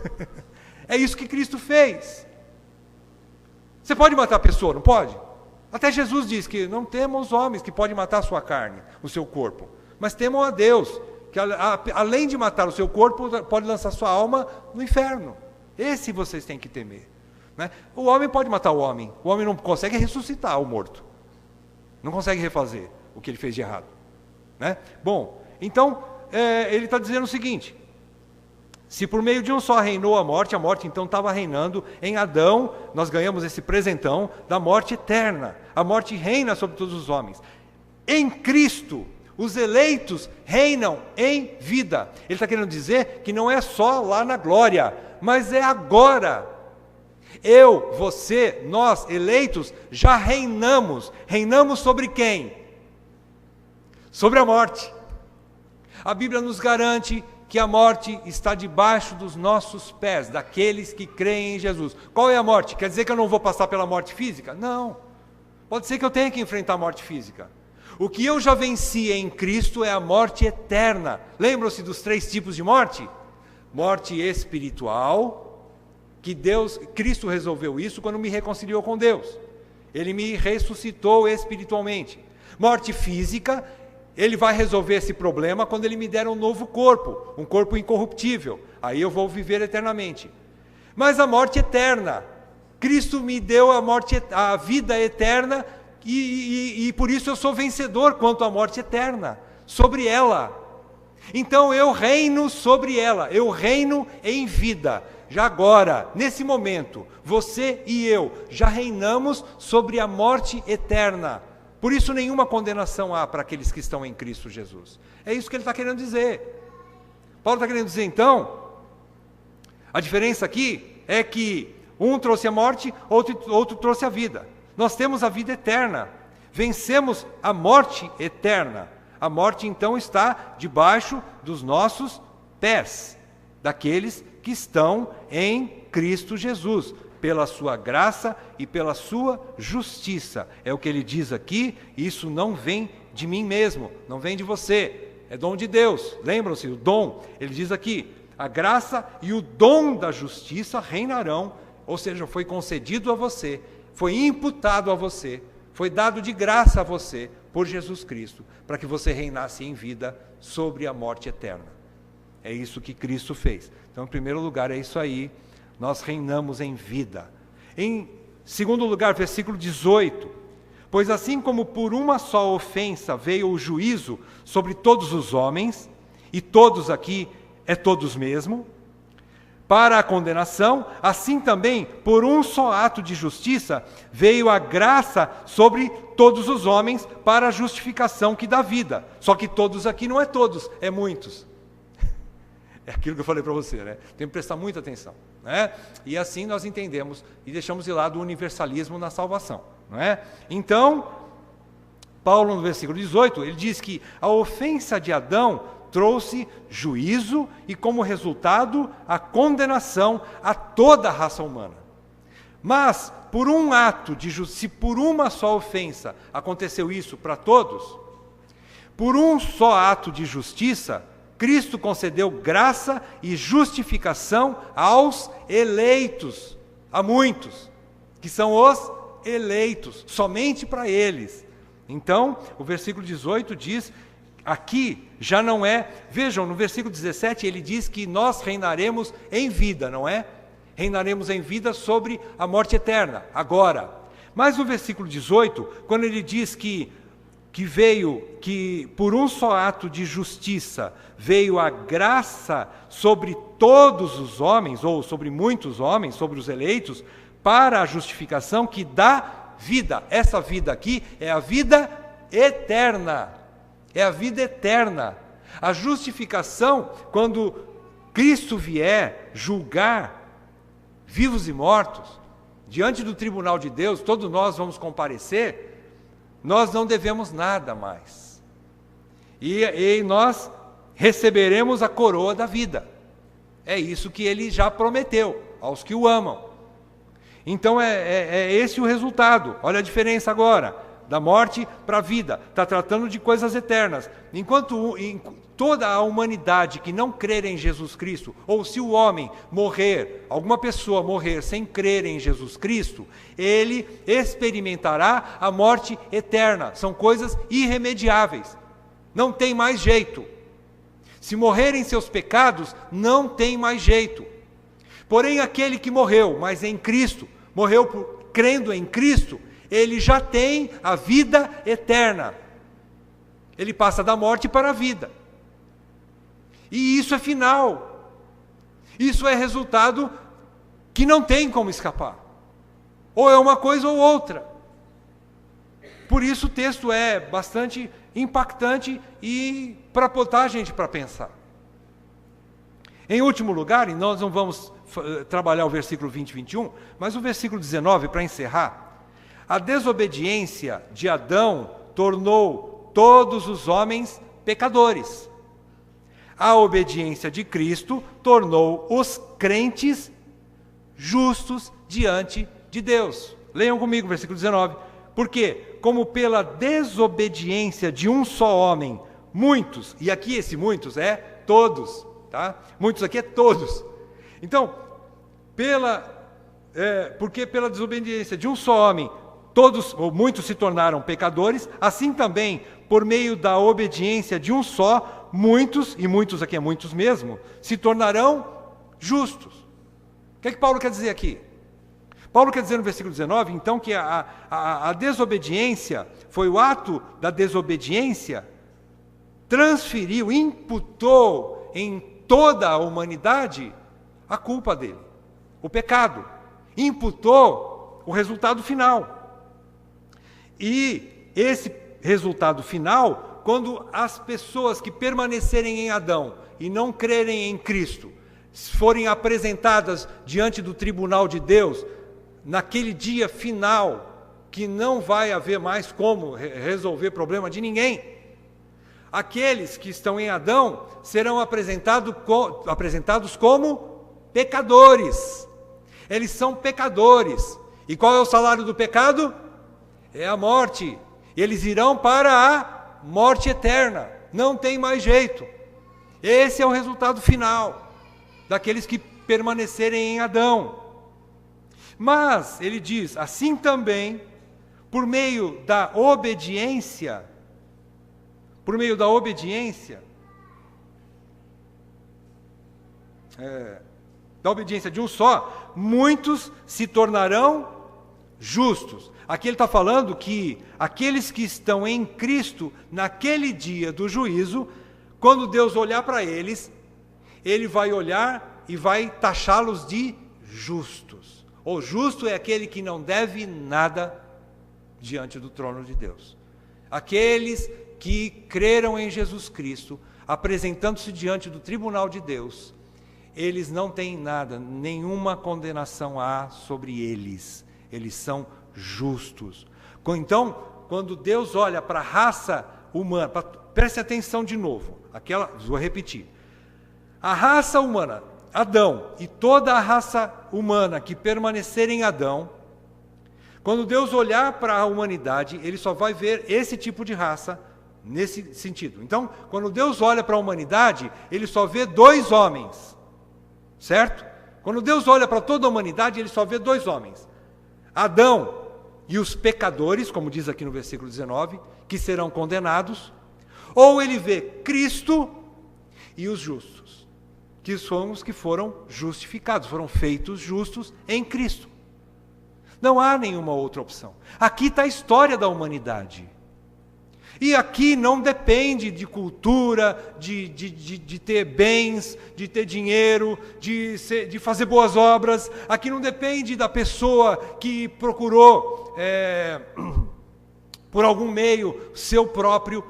É isso que Cristo fez. Você pode matar a pessoa, não pode? Até Jesus diz que não temam os homens que podem matar a sua carne, o seu corpo, mas temam a Deus, que além de matar o seu corpo, pode lançar sua alma no inferno. Esse vocês têm que temer. Né? O homem pode matar o homem não consegue ressuscitar o morto, não consegue refazer o que ele fez de errado. Né? Bom, então, ele está dizendo o seguinte: se por meio de um só reinou a morte então estava reinando em Adão, nós ganhamos esse presentão da morte eterna. A morte reina sobre todos os homens. Em Cristo, os eleitos reinam em vida. Ele está querendo dizer que não é só lá na glória, mas é agora. Eu, você, nós, eleitos, já reinamos. Reinamos sobre quem? Sobre a morte. A Bíblia nos garante que a morte está debaixo dos nossos pés, daqueles que creem em Jesus. Qual é a morte? Quer dizer que eu não vou passar pela morte física? Não. Pode ser que eu tenha que enfrentar a morte física. O que eu já venci em Cristo é a morte eterna. Lembram-se dos 3 tipos de morte? Morte espiritual, que Cristo resolveu isso quando me reconciliou com Deus. Ele me ressuscitou espiritualmente. Morte física, Ele vai resolver esse problema quando Ele me der um novo corpo, um corpo incorruptível. Aí eu vou viver eternamente. Mas a morte eterna, Cristo me deu a vida eterna e por isso eu sou vencedor quanto à morte eterna, sobre ela. Então eu reino sobre ela, eu reino em vida. Já agora, nesse momento, você e eu já reinamos sobre a morte eterna. Por isso nenhuma condenação há para aqueles que estão em Cristo Jesus. É isso que ele está querendo dizer. Paulo está querendo dizer então, a diferença aqui é que um trouxe a morte, outro trouxe a vida. Nós temos a vida eterna, vencemos a morte eterna. A morte então está debaixo dos nossos pés, daqueles que estão em Cristo Jesus, pela sua graça e pela sua justiça. É o que ele diz aqui, isso não vem de mim mesmo, não vem de você, é dom de Deus. Lembram-se, o dom, ele diz aqui, a graça e o dom da justiça reinarão, ou seja, foi concedido a você, foi imputado a você, foi dado de graça a você, por Jesus Cristo, para que você reinasse em vida sobre a morte eterna. É isso que Cristo fez. Então, em primeiro lugar, é isso aí, nós reinamos em vida. Em segundo lugar, versículo 18, pois assim como por uma só ofensa veio o juízo sobre todos os homens, e todos aqui é todos mesmo, para a condenação, assim também, por um só ato de justiça, veio a graça sobre todos os homens para a justificação que dá vida. Só que todos aqui não é todos, é muitos. É aquilo que eu falei para você, né? Tem que prestar muita atenção, né? E assim nós entendemos e deixamos de lado o universalismo na salvação, não é? Então, Paulo no versículo 18, ele diz que a ofensa de Adão trouxe juízo e, como resultado, a condenação a toda a raça humana. Mas, por um ato de justiça, se por uma só ofensa aconteceu isso para todos, por um só ato de justiça, Cristo concedeu graça e justificação aos eleitos, a muitos, que são os eleitos, somente para eles. Então, o versículo 18 diz, aqui já não é, vejam, no versículo 17 ele diz que nós reinaremos em vida, não é? Reinaremos em vida sobre a morte eterna, agora. Mas no versículo 18, quando ele diz que por um só ato de justiça veio a graça sobre todos os homens, ou sobre muitos homens, sobre os eleitos, para a justificação que dá vida. Essa vida aqui é a vida eterna. É a vida eterna. A justificação, quando Cristo vier julgar vivos e mortos, diante do tribunal de Deus, todos nós vamos comparecer, nós não devemos nada mais. E nós receberemos a coroa da vida. É isso que ele já prometeu aos que o amam. Então é esse o resultado. Olha a diferença agora. Da morte para a vida, está tratando de coisas eternas. Enquanto toda a humanidade que não crer em Jesus Cristo, ou se o homem morrer, alguma pessoa morrer sem crer em Jesus Cristo, ele experimentará a morte eterna. São coisas irremediáveis. Não tem mais jeito. Se morrer em seus pecados, não tem mais jeito. Porém, aquele que morreu, mas em Cristo, morreu crendo em Cristo, ele já tem a vida eterna. Ele passa da morte para a vida. E isso é final. Isso é resultado que não tem como escapar. Ou é uma coisa ou outra. Por isso o texto é bastante impactante e para botar a gente para pensar. Em último lugar, e nós não vamos trabalhar o versículo 20 e 21, mas o versículo 19, para encerrar, a desobediência de Adão tornou todos os homens pecadores. A obediência de Cristo tornou os crentes justos diante de Deus. Leiam comigo o versículo 19. Porque, como pela desobediência de um só homem, muitos, e aqui esse muitos é todos, tá? Muitos aqui é todos. Então, porque pela desobediência de um só homem, todos ou muitos se tornaram pecadores, assim também, por meio da obediência de um só, muitos, e muitos aqui é muitos mesmo, se tornarão justos. O que é que Paulo quer dizer aqui? Paulo quer dizer no versículo 19, então, que a desobediência, foi o ato da desobediência, transferiu, imputou em toda a humanidade a culpa dele, o pecado. Imputou o resultado final. E esse resultado final, quando as pessoas que permanecerem em Adão e não crerem em Cristo, forem apresentadas diante do tribunal de Deus, naquele dia final, que não vai haver mais como resolver problema de ninguém, aqueles que estão em Adão serão apresentados como pecadores. Eles são pecadores. E qual é o salário do pecado? É a morte. Eles irão para a morte eterna. Não tem mais jeito. Esse é o resultado final daqueles que permanecerem em Adão. Mas, ele diz, assim também, por meio da obediência, de um só, muitos se tornarão justos. Aqui ele está falando que aqueles que estão em Cristo, naquele dia do juízo, quando Deus olhar para eles, Ele vai olhar e vai taxá-los de justos. O justo é aquele que não deve nada diante do trono de Deus. Aqueles que creram em Jesus Cristo, apresentando-se diante do tribunal de Deus, eles não têm nada, nenhuma condenação há sobre eles. Eles são justos. Então, quando Deus olha para a raça humana, preste atenção de novo, vou repetir. A raça humana, Adão, e toda a raça humana que permanecer em Adão, quando Deus olhar para a humanidade, Ele só vai ver esse tipo de raça nesse sentido. Então, quando Deus olha para a humanidade, Ele só vê dois homens, certo? Quando Deus olha para toda a humanidade, Ele só vê dois homens. Adão e os pecadores, como diz aqui no versículo 19, que serão condenados, ou Ele vê Cristo e os justos, que são os que foram justificados, foram feitos justos em Cristo. Não há nenhuma outra opção. Aqui está a história da humanidade. E aqui não depende de cultura, de ter bens, de ter dinheiro, de fazer boas obras. Aqui não depende da pessoa que procurou, por algum meio, seu próprio,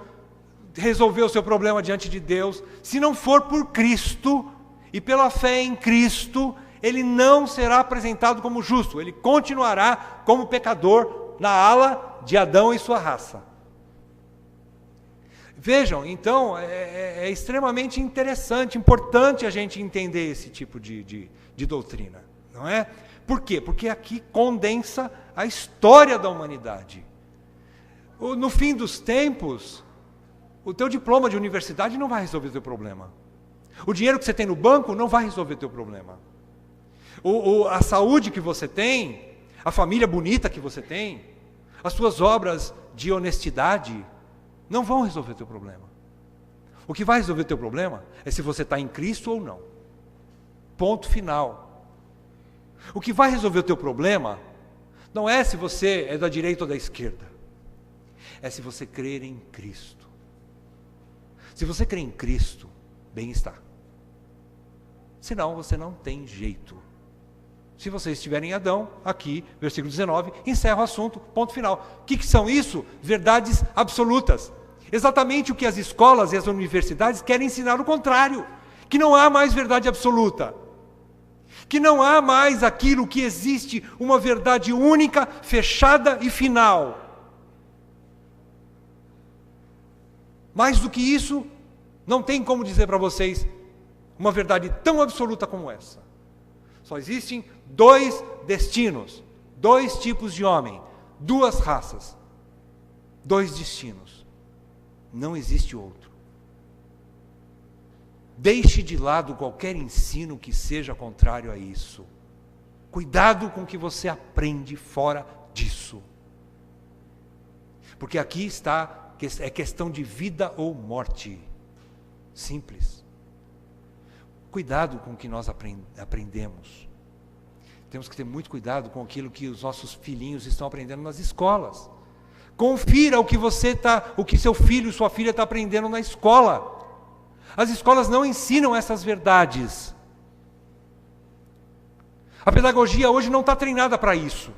resolver o seu problema diante de Deus. Se não for por Cristo e pela fé em Cristo, ele não será apresentado como justo. Ele continuará como pecador na ala de Adão e sua raça. Vejam, então, é extremamente interessante, importante a gente entender esse tipo de doutrina, não é? Por quê? Porque aqui condensa a história da humanidade. No fim dos tempos, o teu diploma de universidade não vai resolver o teu problema. O dinheiro que você tem no banco não vai resolver o teu problema. A saúde que você tem, a família bonita que você tem, as suas obras de honestidade, não vão resolver o teu problema. O que vai resolver o teu problema é se você está em Cristo ou não. Ponto final. O que vai resolver o teu problema não é se você é da direita ou da esquerda. É se você crer em Cristo. Se você crer em Cristo, bem está. Senão você não tem jeito. Se vocês estiverem em Adão, aqui, versículo 19, encerra o assunto, ponto final. O que são isso? Verdades absolutas. Exatamente o que as escolas e as universidades querem ensinar o contrário. Que não há mais verdade absoluta. Que não há mais aquilo que existe, uma verdade única, fechada e final. Mais do que isso, não tem como dizer para vocês uma verdade tão absoluta como essa. Só existem dois destinos, dois tipos de homem, duas raças, dois destinos. Não existe outro. Deixe de lado qualquer ensino que seja contrário a isso. Cuidado com o que você aprende fora disso. Porque aqui é questão de vida ou morte. Simples. Cuidado com o que nós aprendemos. Temos que ter muito cuidado com aquilo que os nossos filhinhos estão aprendendo nas escolas. Confira o que seu filho, sua filha está aprendendo na escola. As escolas não ensinam essas verdades. A pedagogia hoje não está treinada para isso.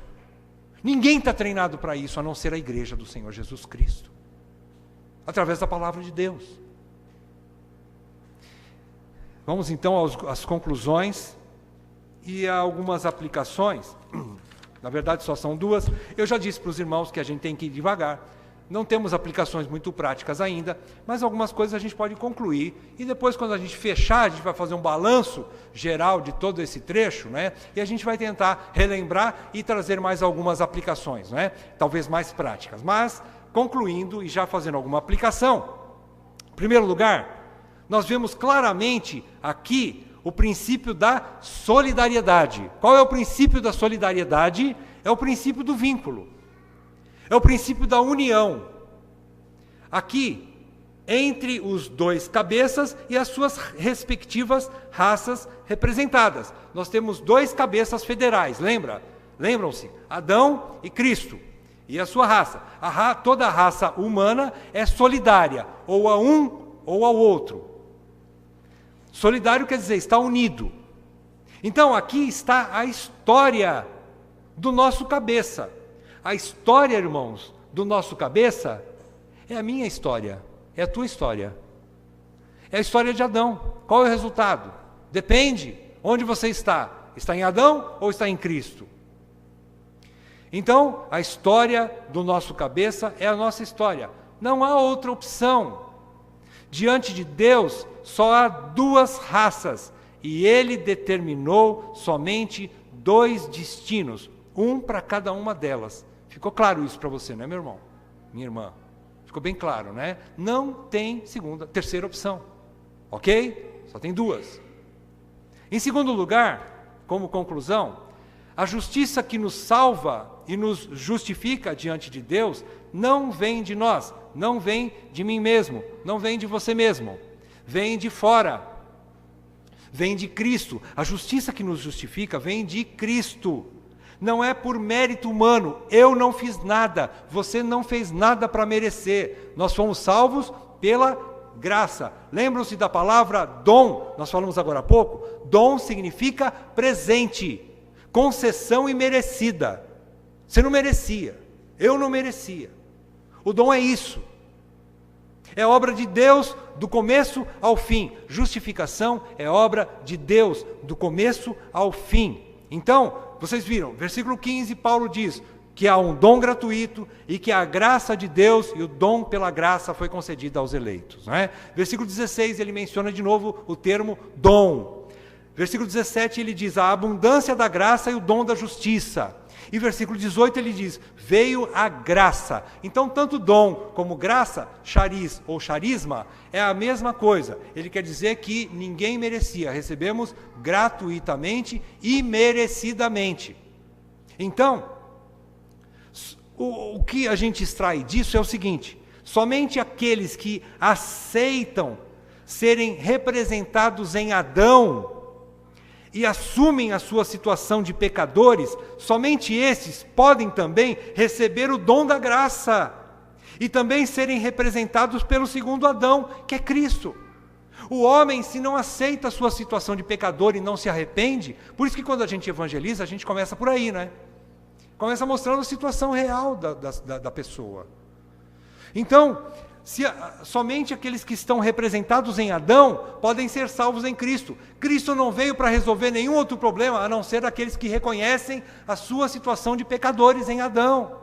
Ninguém está treinado para isso, a não ser a igreja do Senhor Jesus Cristo, através da palavra de Deus. Vamos então às conclusões e a algumas aplicações. Na verdade só são duas. Eu já disse para os irmãos que a gente tem que ir devagar. Não temos aplicações muito práticas ainda, mas algumas coisas a gente pode concluir. E depois, quando a gente fechar, a gente vai fazer um balanço geral de todo esse trecho, né? E a gente vai tentar relembrar e trazer mais algumas aplicações, né? Talvez mais práticas. Mas, concluindo e já fazendo alguma aplicação, em primeiro lugar, nós vemos claramente aqui o princípio da solidariedade. Qual é o princípio da solidariedade? É o princípio do vínculo. É o princípio da união. Aqui, entre os dois cabeças e as suas respectivas raças representadas. Nós temos dois cabeças federais, lembram-se? Adão e Cristo. E a sua raça. Toda a raça humana é solidária, ou a um ou ao outro. Solidário quer dizer, está unido. Então, aqui está a história do nosso cabeça. A história, irmãos, do nosso cabeça é a minha história, é a tua história. É a história de Adão. Qual é o resultado? Depende onde você está. Está em Adão ou está em Cristo? Então, a história do nosso cabeça é a nossa história. Não há outra opção. Diante de Deus, só há duas raças. E Ele determinou somente dois destinos. Um para cada uma delas. Ficou claro isso para você, não é, meu irmão? Minha irmã. Ficou bem claro, né? Não tem terceira opção. Ok? Só tem duas. Em segundo lugar, como conclusão, a justiça que nos salva e nos justifica diante de Deus não vem de nós, não vem de mim mesmo, não vem de você mesmo. Vem de fora. Vem de Cristo. A justiça que nos justifica vem de Cristo. Não é por mérito humano, eu não fiz nada, você não fez nada para merecer. Nós fomos salvos pela graça. Lembram-se da palavra dom? Nós falamos agora há pouco. Dom significa presente, concessão imerecida. Você não merecia, eu não merecia. O dom é isso. É obra de Deus do começo ao fim. Justificação é obra de Deus do começo ao fim. Então, vocês viram, versículo 15, Paulo diz que há um dom gratuito e que a graça de Deus e o dom pela graça foi concedida aos eleitos. Não é? Versículo 16, ele menciona de novo o termo dom. Versículo 17, ele diz a abundância da graça e o dom da justiça. E versículo 18 ele diz, veio a graça. Então, tanto dom como graça, chariz ou charisma, é a mesma coisa. Ele quer dizer que ninguém merecia, recebemos gratuitamente e merecidamente. Então, o que a gente extrai disso é o seguinte, somente aqueles que aceitam serem representados em Adão, e assumem a sua situação de pecadores, somente esses podem também receber o dom da graça e também serem representados pelo segundo Adão, que é Cristo. O homem, se não aceita a sua situação de pecador e não se arrepende, por isso que quando a gente evangeliza, a gente começa por aí, né? Começa mostrando a situação real da pessoa. Então, somente aqueles que estão representados em Adão podem ser salvos em Cristo. Cristo não veio para resolver nenhum outro problema, a não ser aqueles que reconhecem a sua situação de pecadores em Adão.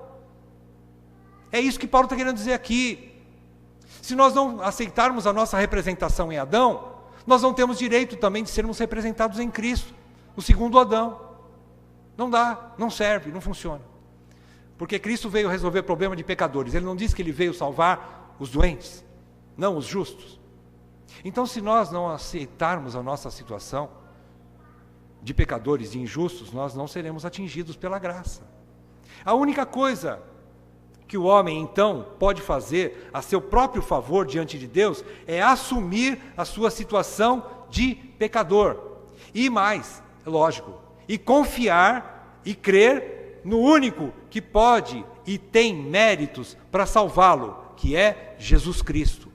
É isso que Paulo está querendo dizer aqui. Se nós não aceitarmos a nossa representação em Adão, nós não temos direito também de sermos representados em Cristo, o segundo Adão. Não dá, não serve, não funciona. Porque Cristo veio resolver o problema de pecadores. Ele não disse que ele veio salvar os doentes, não os justos. Então, se nós não aceitarmos a nossa situação de pecadores e injustos, nós não seremos atingidos pela graça. A única coisa que o homem, então, pode fazer a seu próprio favor diante de Deus é assumir a sua situação de pecador. E mais, é lógico, e confiar e crer no único que pode e tem méritos para salvá-lo, que é Jesus Cristo.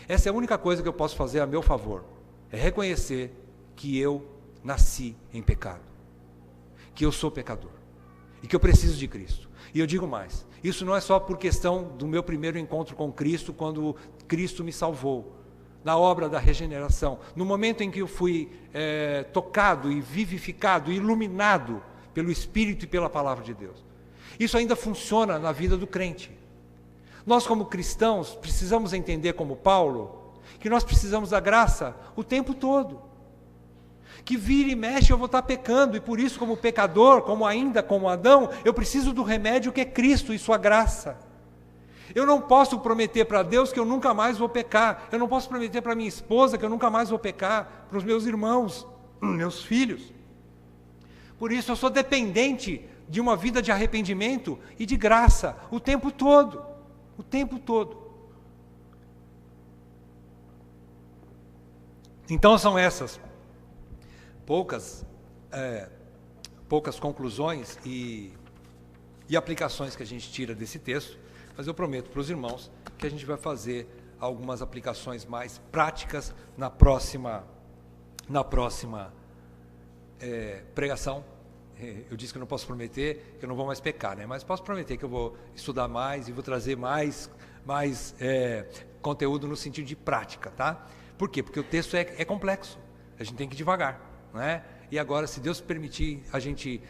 Essa é a única coisa que eu posso fazer a meu favor, é reconhecer que eu nasci em pecado, que eu sou pecador e que eu preciso de Cristo. E eu digo mais, isso não é só por questão do meu primeiro encontro com Cristo, quando Cristo me salvou, na obra da regeneração, no momento em que eu fui tocado e vivificado, iluminado pelo Espírito e pela Palavra de Deus. Isso ainda funciona na vida do crente. Nós, como cristãos, precisamos entender, como Paulo, que nós precisamos da graça o tempo todo. Que vira e mexe eu vou estar pecando, e por isso, como pecador, como Adão, eu preciso do remédio que é Cristo e sua graça. Eu não posso prometer para Deus que eu nunca mais vou pecar. Eu não posso prometer para minha esposa que eu nunca mais vou pecar, para os meus irmãos, meus filhos. Por isso eu sou dependente de uma vida de arrependimento e de graça o tempo todo. O tempo todo. Então são essas poucas conclusões e aplicações que a gente tira desse texto, mas eu prometo para os irmãos que a gente vai fazer algumas aplicações mais práticas na próxima pregação. Eu disse que eu não posso prometer que eu não vou mais pecar, né? Mas posso prometer que eu vou estudar mais e vou trazer mais conteúdo no sentido de prática, tá? Por quê? Porque o texto é complexo, a gente tem que ir devagar, não é? E agora, se Deus permitir, a gente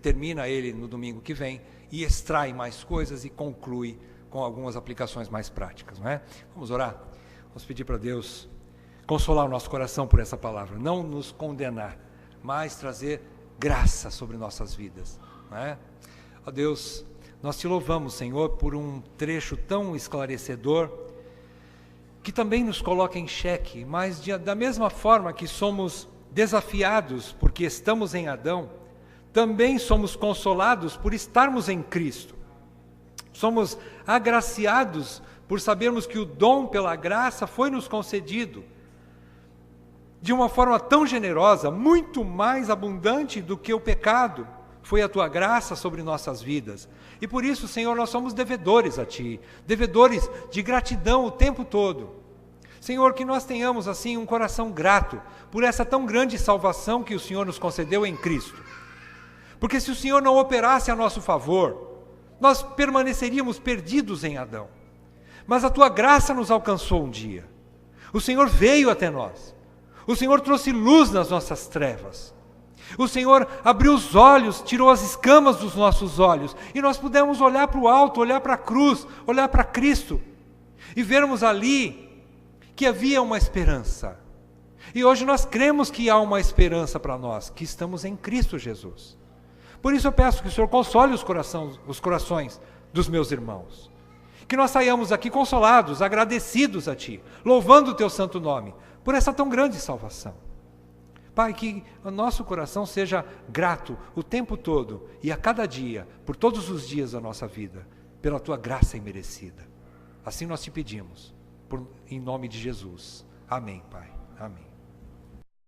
termina ele no domingo que vem e extrai mais coisas e conclui com algumas aplicações mais práticas, não é? Vamos orar? Vamos pedir para Deus consolar o nosso coração por essa palavra, não nos condenar, mas trazer graça sobre nossas vidas, não é? Ó Deus, nós te louvamos, Senhor, por um trecho tão esclarecedor, que também nos coloca em xeque, mas da mesma forma que somos desafiados porque estamos em Adão, também somos consolados por estarmos em Cristo. Somos agraciados por sabermos que o dom pela graça foi nos concedido de uma forma tão generosa, muito mais abundante do que o pecado. Foi a tua graça sobre nossas vidas. E por isso, Senhor, nós somos devedores a Ti, devedores de gratidão o tempo todo. Senhor, que nós tenhamos assim um coração grato por essa tão grande salvação que o Senhor nos concedeu em Cristo. Porque se o Senhor não operasse a nosso favor, nós permaneceríamos perdidos em Adão. Mas a tua graça nos alcançou um dia. O Senhor veio até nós. O Senhor trouxe luz nas nossas trevas. O Senhor abriu os olhos, tirou as escamas dos nossos olhos, e nós pudemos olhar para o alto, olhar para a cruz, olhar para Cristo, e vermos ali que havia uma esperança. E hoje nós cremos que há uma esperança para nós, que estamos em Cristo Jesus. Por isso eu peço que o Senhor console os corações dos meus irmãos. Que nós saiamos aqui consolados, agradecidos a Ti, louvando o Teu santo nome, por essa tão grande salvação. Pai, que o nosso coração seja grato o tempo todo e a cada dia, por todos os dias da nossa vida, pela Tua graça imerecida. Assim nós te pedimos, em nome de Jesus. Amém, Pai. Amém.